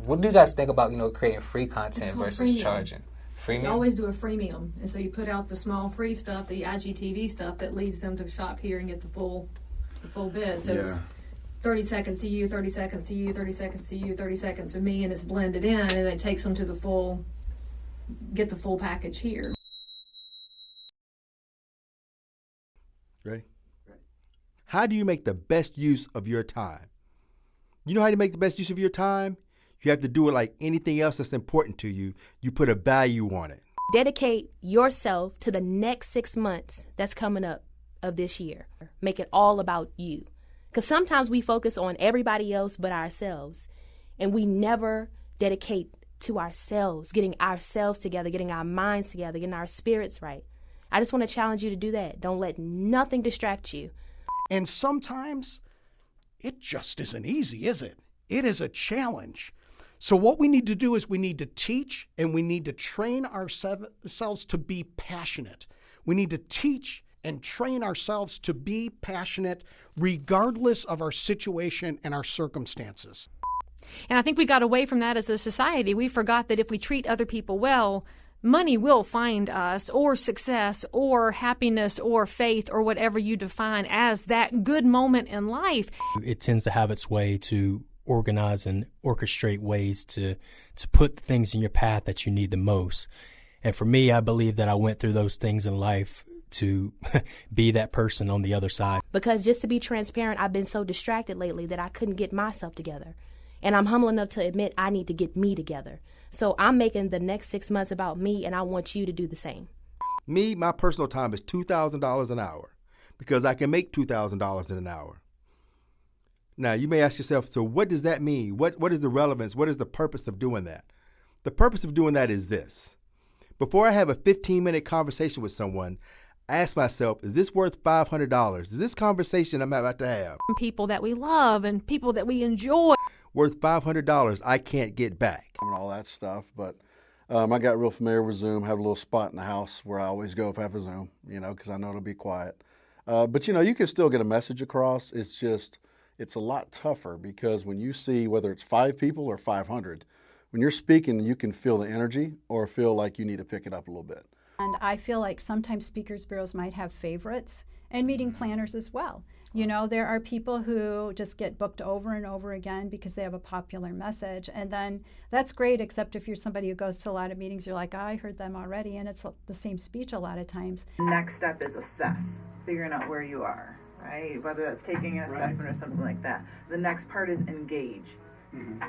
What do you guys think about, creating free content versus freemium. charging? You Freemium? always do a freemium, and so you put out the small free stuff, the IGTV stuff that leads them to shop here and get the full biz. So it's 30 seconds to you, 30 seconds to you, 30 seconds to you, 30 seconds to me, and it's blended in, and it takes them to get the full package here. Ready? How do you make the best use of your time? You know how to make the best use of your time? You have to do it like anything else that's important to you. You put a value on it. Dedicate yourself to the next 6 months that's coming up of this year. Make it all about you. Because sometimes we focus on everybody else but ourselves, and we never dedicate to ourselves, getting ourselves together, getting our minds together, getting our spirits right. I just want to challenge you to do that. Don't let nothing distract you. And sometimes it just isn't easy, is it? It is a challenge. So what we need to do is we need to teach and we need to train ourselves to be passionate. We need to teach and train ourselves to be passionate regardless of our situation and our circumstances. And I think we got away from that as a society. We forgot that if we treat other people well, money will find us, or success, or happiness, or faith, or whatever you define as that good moment in life. It tends to have its way to organize and orchestrate ways to put things in your path that you need the most. And for me, I believe that I went through those things in life to be that person on the other side. Because just to be transparent, I've been so distracted lately that I couldn't get myself together. And I'm humble enough to admit I need to get me together. So I'm making the next 6 months about me, and I want you to do the same. Me, my personal time is $2,000 an hour because I can make $2,000 in an hour. Now, you may ask yourself, so what does that mean? What is the relevance? What is the purpose of doing that? The purpose of doing that is this. Before I have a 15-minute conversation with someone, I ask myself, is this worth $500? Is this conversation I'm about to have People that we love and people that we enjoy. worth $500 I can't get back? And all that stuff, but I got real familiar with Zoom, have a little spot in the house where I always go if I have a Zoom, because I know it'll be quiet. But you can still get a message across. It's a lot tougher because when you see whether it's 5 people or 500, when you're speaking, you can feel the energy or feel like you need to pick it up a little bit. And I feel like sometimes speakers bureaus might have favorites and meeting planners as well. There are people who just get booked over and over again because they have a popular message. And then that's great, except if you're somebody who goes to a lot of meetings, you're like, oh, I heard them already. And it's the same speech a lot of times. The next step is assess, figuring out where you are, right? Whether that's taking an assessment or something like that. The next part is engage.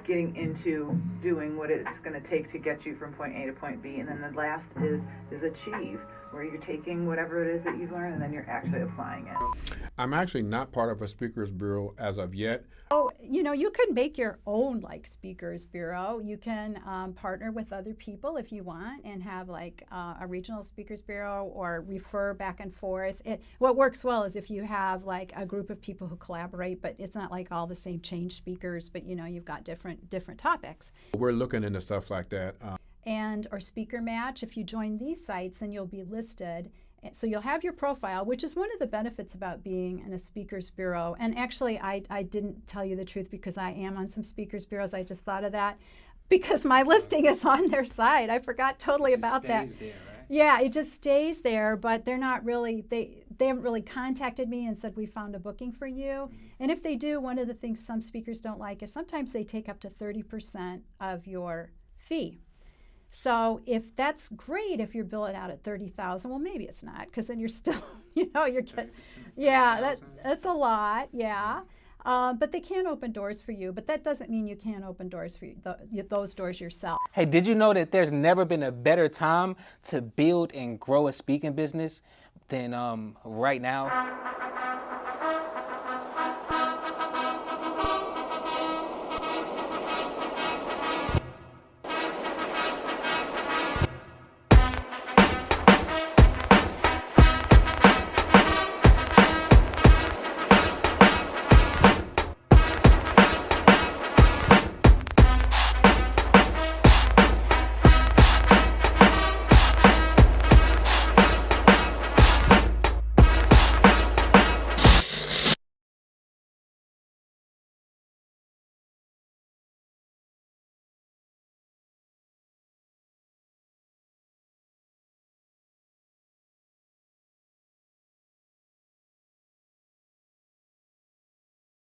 Getting into doing what it's going to take to get you from point A to point B. And then the last is achieve, where you're taking whatever it is that you've learned and then you're actually applying it. I'm actually not part of a speakers bureau as of yet. Oh, you can make your own speakers bureau. You can partner with other people if you want and have a regional speakers bureau or refer back and forth. What works well is if you have a group of people who collaborate, but it's not like all the same change speakers, but you've got different topics. We're looking into stuff like that. Or Speaker Match. If you join these sites, then you'll be listed. So you'll have your profile, which is one of the benefits about being in a speakers bureau. And actually, I didn't tell you the truth because I am on some speakers bureaus. I just thought of that because my listing is on their site. I forgot totally about that. There, right? Yeah, it just stays there, but they're not really, they haven't really contacted me and said, we found a booking for you. And if they do, one of the things some speakers don't like is sometimes they take up to 30% of your fee. So if that's great, if you're billing out at $30,000, well, maybe it's not, because then you're still, you're getting, that's a lot, yeah. But they can open doors for you, but that doesn't mean you can't open doors for those doors yourself. Hey, did you know that there's never been a better time to build and grow a speaking business than right now?